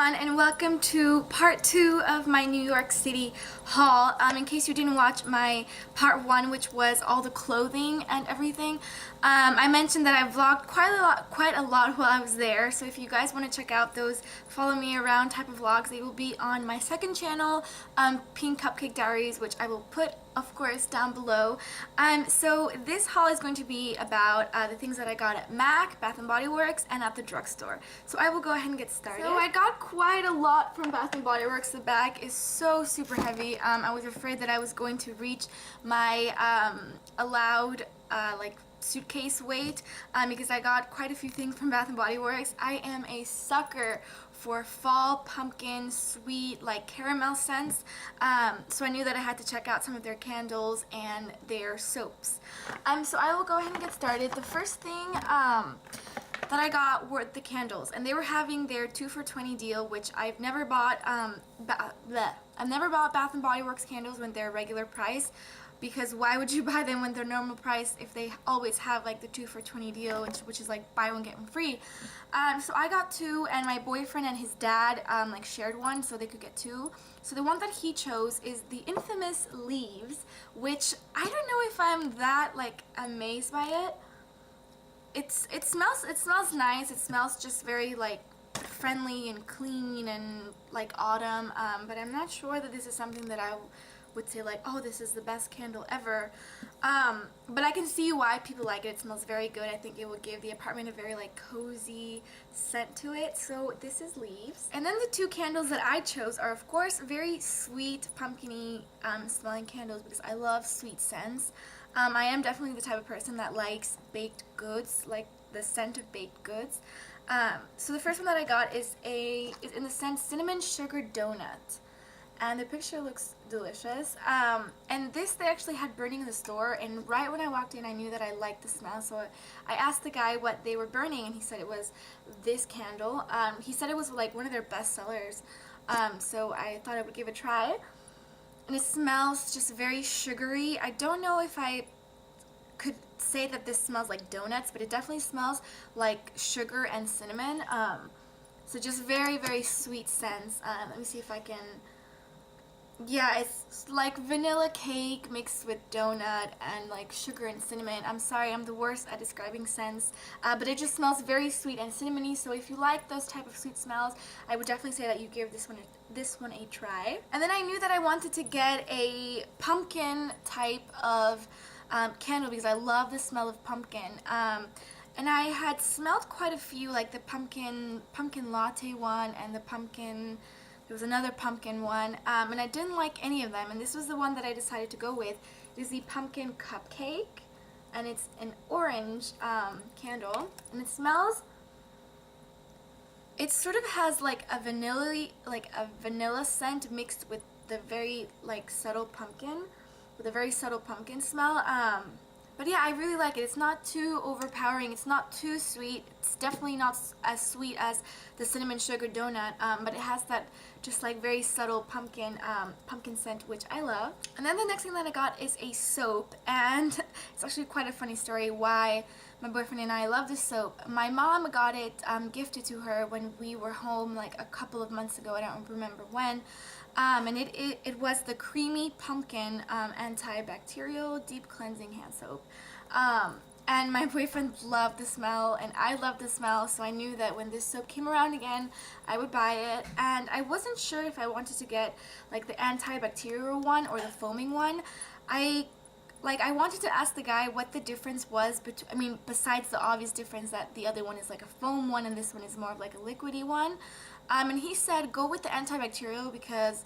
everyone, and welcome to part 2 of my New York City haul. In case you didn't watch my part 1, which was all the clothing and everything, I mentioned that I vlogged quite a lot while I was there. So if you guys want to check out those follow me around type of vlogs, they will be on my second channel, Pink Cupcake Diaries, which I will put, of course, down below. So this haul is going to be about the things that I got at MAC, Bath & Body Works, and at the drugstore. So I will go ahead and get started. So I got quite a lot from Bath & Body Works. The bag is so super heavy. I was afraid that I was going to reach my allowed suitcase weight because I got quite a few things from Bath & Body Works. I am a sucker for fall pumpkin sweet caramel scents, so I knew that I had to check out some of their candles and their soaps. So I will go ahead and get started. The first thing that I got were the candles, and they were having their 2 for $20 deal, which I've never bought. I've never bought Bath & Body Works candles when they're regular price, because why would you buy them when they're normal price if they always have the 2 for $20 deal, which is buy one get one free. So I got 2, and my boyfriend and his dad shared one, so they could get 2. So the one that he chose is the infamous Leaves, which I don't know if I'm that amazed by it. It smells nice. It smells just very friendly and clean and autumn, but I'm not sure that this is something that I would say oh, this is the best candle ever. But I can see why people like it. It smells very good. I think it would give the apartment a very cozy scent to it. So this is Leaves. And then the 2 candles that I chose are, of course, very sweet, pumpkin-y smelling candles, because I love sweet scents. I am definitely the type of person that likes baked goods, the scent of baked goods. So the first one that I got is in the scent Cinnamon Sugar Donut, and the picture looks delicious. And this they actually had burning in the store, and right when I walked in I knew that I liked the smell, so I asked the guy what they were burning, and he said it was this candle. He said it was one of their best sellers, so I thought I would give it a try. And it smells just very sugary. I don't know if I could say that this smells like donuts, but it definitely smells like sugar and cinnamon. So just very, very sweet scents. Let me see if I can... Yeah, it's like vanilla cake mixed with donut and sugar and cinnamon. I'm sorry, I'm the worst at describing scents, but it just smells very sweet and cinnamony. So if you like those type of sweet smells, I would definitely say that you give this one a try. And then I knew that I wanted to get a pumpkin type of candle, because I love the smell of pumpkin. And I had smelled quite a few, the pumpkin latte one, and the pumpkin... There was another pumpkin one, and I didn't like any of them, and this was the one that I decided to go with. It is the pumpkin cupcake, and it's an orange candle, and it smells... It sort of has a vanilla scent mixed with the very subtle pumpkin, with a very subtle pumpkin smell. But yeah, I really like it. It's not too overpowering. It's not too sweet. It's definitely not as sweet as the Cinnamon Sugar Donut, but it has that just very subtle pumpkin scent, which I love. And then the next thing that I got is a soap, and it's actually quite a funny story why my boyfriend and I love this soap. My mom got it gifted to her when we were home a couple of months ago. I don't remember when. And it was the Creamy Pumpkin Antibacterial Deep Cleansing Hand Soap. And my boyfriend loved the smell, and I loved the smell, so I knew that when this soap came around again, I would buy it. And I wasn't sure if I wanted to get the antibacterial one or the foaming one. I wanted to ask the guy what the difference was besides the obvious difference that the other one is a foam one and this one is more of a liquidy one. And he said go with the antibacterial, because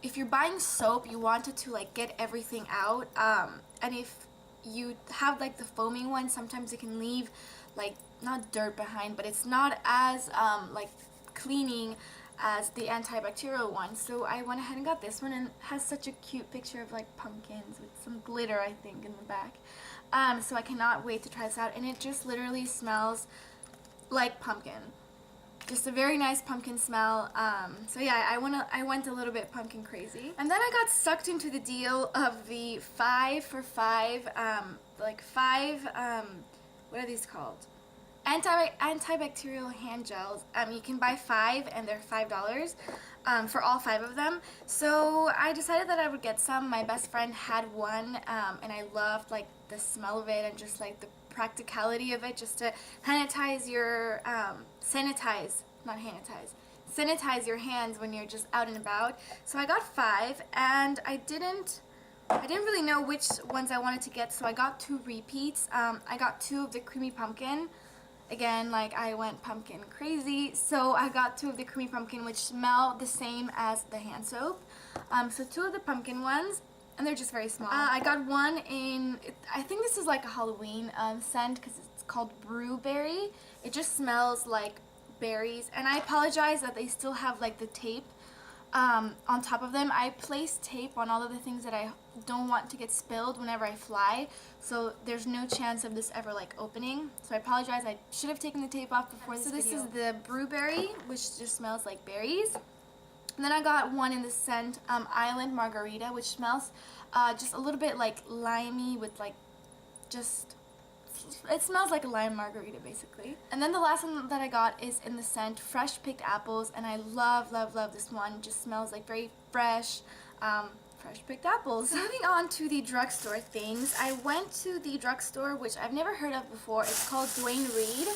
if you're buying soap, you want it to get everything out. And if you have the foaming one, sometimes it can leave not dirt behind, but it's not as cleaning as the antibacterial one. So I went ahead and got this one, and it has such a cute picture of pumpkins with some glitter, I think, in the back. So I cannot wait to try this out, and it just literally smells like pumpkin. Just a very nice pumpkin smell. So yeah, I went a little bit pumpkin crazy. And then I got sucked into the deal of the 5 for 5, what are these called? antibacterial hand gels. You can buy 5 and they're $5 for all 5 of them. So I decided that I would get some. My best friend had one and I loved like the smell of it and just like the practicality of it, just to sanitize your sanitize your hands when you're just out and about. So I got 5 and I didn't really know which ones I wanted to get, so I got 2 repeats. I got 2 of the creamy pumpkin. Again, like, I went pumpkin crazy, so I got 2 of the creamy pumpkin, which smell the same as the hand soap. So 2 of the pumpkin ones, and they're just very small. I got one in, I think this is like a Halloween scent, because it's called Brewberry. It just smells like berries, and I apologize that they still have like the tape on top of them. I place tape on all of the things that I don't want to get spilled whenever I fly, so there's no chance of this ever like opening. So I apologize, I should have taken the tape off before this video. So this is the Brewberry, which just smells like berries. And then I got one in the scent Island Margarita, which smells just a little bit like limey with like just... It smells like a lime margarita basically. And then the last one that I got is in the scent Fresh Picked Apples, and I love this one. It just smells like very fresh, fresh picked apples. So moving on to the drugstore things, I went to the drugstore which I've never heard of before. It's called Duane Reade.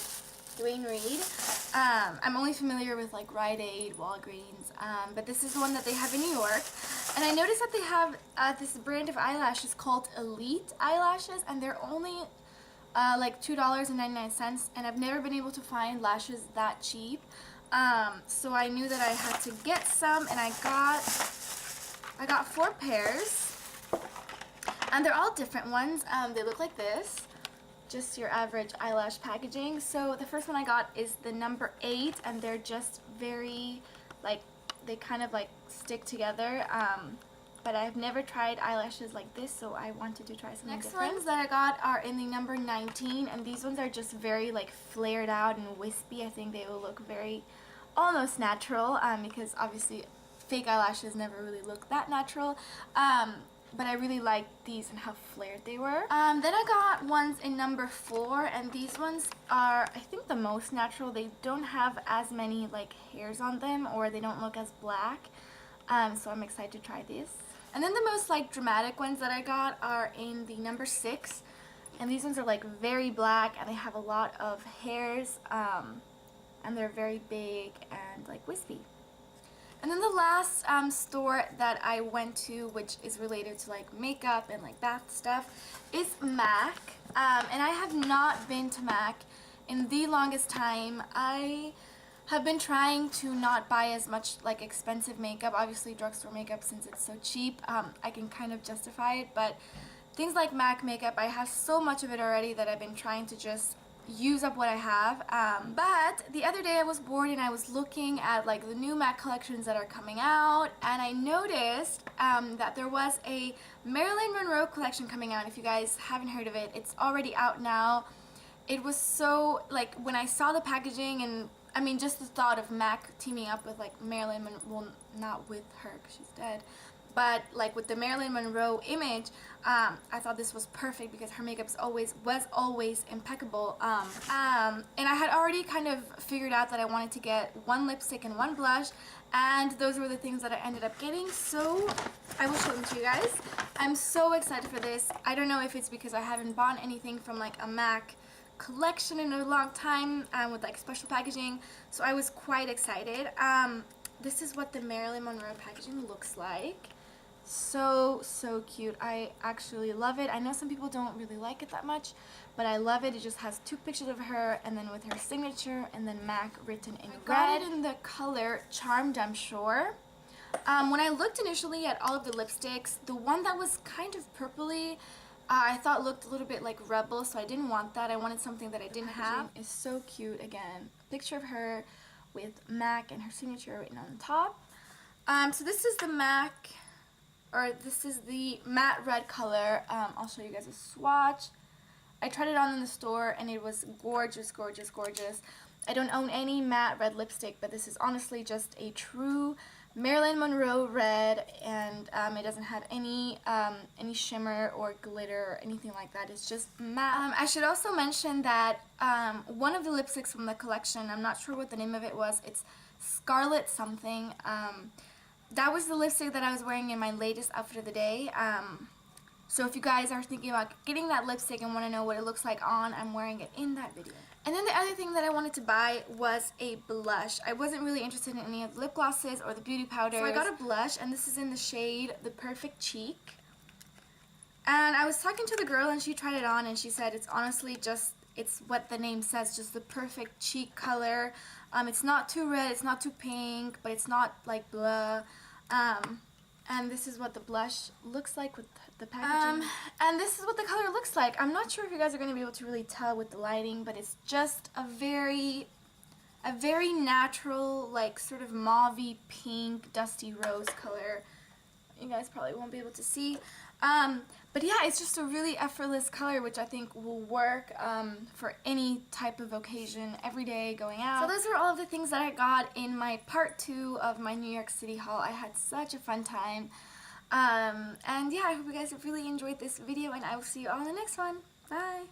I'm only familiar with like Rite Aid, Walgreens, but this is the one that they have in New York. And I noticed that they have this brand of eyelashes called Elite Eyelashes, and they're only like $2.99, and I've never been able to find lashes that cheap. So I knew that I had to get some, and I got 4 pairs, and they're all different ones. They look like this, just your average eyelash packaging. So the first one I got is the number 8, and they're just very like, they kind of like stick together. But I've never tried eyelashes like this, so I wanted to try something different. Next ones that I got are in the number 19, and these ones are just very like flared out and wispy. I think they will look very almost natural, because obviously fake eyelashes never really look that natural. But I really liked these and how flared they were. Then I got ones in number 4, and these ones are, I think, the most natural. They don't have as many like hairs on them, or they don't look as black. So I'm excited to try these. And then the most like dramatic ones that I got are in the number 6, and these ones are like very black, and they have a lot of hairs, and they're very big and like wispy. And then the last store that I went to, which is related to like makeup and like bath stuff, is MAC. And I have not been to MAC in the longest time. I have been trying to not buy as much like expensive makeup. Obviously drugstore makeup, since it's so cheap, I can kind of justify it, but things like MAC makeup, I have so much of it already that I've been trying to just use up what I have. But the other day I was bored and I was looking at like the new MAC collections that are coming out, and I noticed that there was a Marilyn Monroe collection coming out. If you guys haven't heard of it, it's already out now. It was so, like, when I saw the packaging, and I mean just the thought of MAC teaming up with like Marilyn Monroe, well, not with her because she's dead, but like with the Marilyn Monroe image, I thought this was perfect because her makeup was always impeccable. And I had already kind of figured out that I wanted to get 1 lipstick and 1 blush, and those were the things that I ended up getting. So I will show them to you guys. I'm so excited for this. I don't know if it's because I haven't bought anything from like a MAC collection in a long time with like special packaging, so I was quite excited. This is what the Marilyn Monroe packaging looks like. So cute. I actually love it. I know some people don't really like it that much, but I love it. It just has 2 pictures of her, and then with her signature, and then MAC written in red. I got it in the color Charmed, I'm sure. When I looked initially at all of the lipsticks, the one that was kind of purpley, I thought looked a little bit like Rebel, so I didn't want that. I wanted something that I didn't have. It's so cute. Again, a picture of her with MAC and her signature written on the top. So this is the MAC, or this is the matte red color. I'll show you guys a swatch. I tried it on in the store and it was gorgeous, gorgeous, gorgeous. I don't own any matte red lipstick, but this is honestly just a true Marilyn Monroe red, and it doesn't have any shimmer or glitter or anything like that. It's just matte. I should also mention that one of the lipsticks from the collection, I'm not sure what the name of it was, it's Scarlet something. That was the lipstick that I was wearing in my latest outfit of the day. So if you guys are thinking about getting that lipstick and want to know what it looks like on, I'm wearing it in that video. And then the other thing that I wanted to buy was a blush. I wasn't really interested in any of the lip glosses or the beauty powders. So I got a blush, and this is in the shade The Perfect Cheek. And I was talking to the girl, and she tried it on, and she said it's honestly just, it's what the name says, just the perfect cheek color. It's not too red, it's not too pink, but it's not like blah. And this is what the blush looks like with the packaging. And this is what the color looks like. I'm not sure if you guys are going to be able to really tell with the lighting, but it's just a very natural, like sort of mauvey pink, dusty rose color. You guys probably won't be able to see. But yeah, it's just a really effortless color, which I think will work for any type of occasion, every day, going out. So those are all of the things that I got in my part 2 of my New York City haul. I had such a fun time. And yeah, I hope you guys have really enjoyed this video, and I will see you all in the next one. Bye!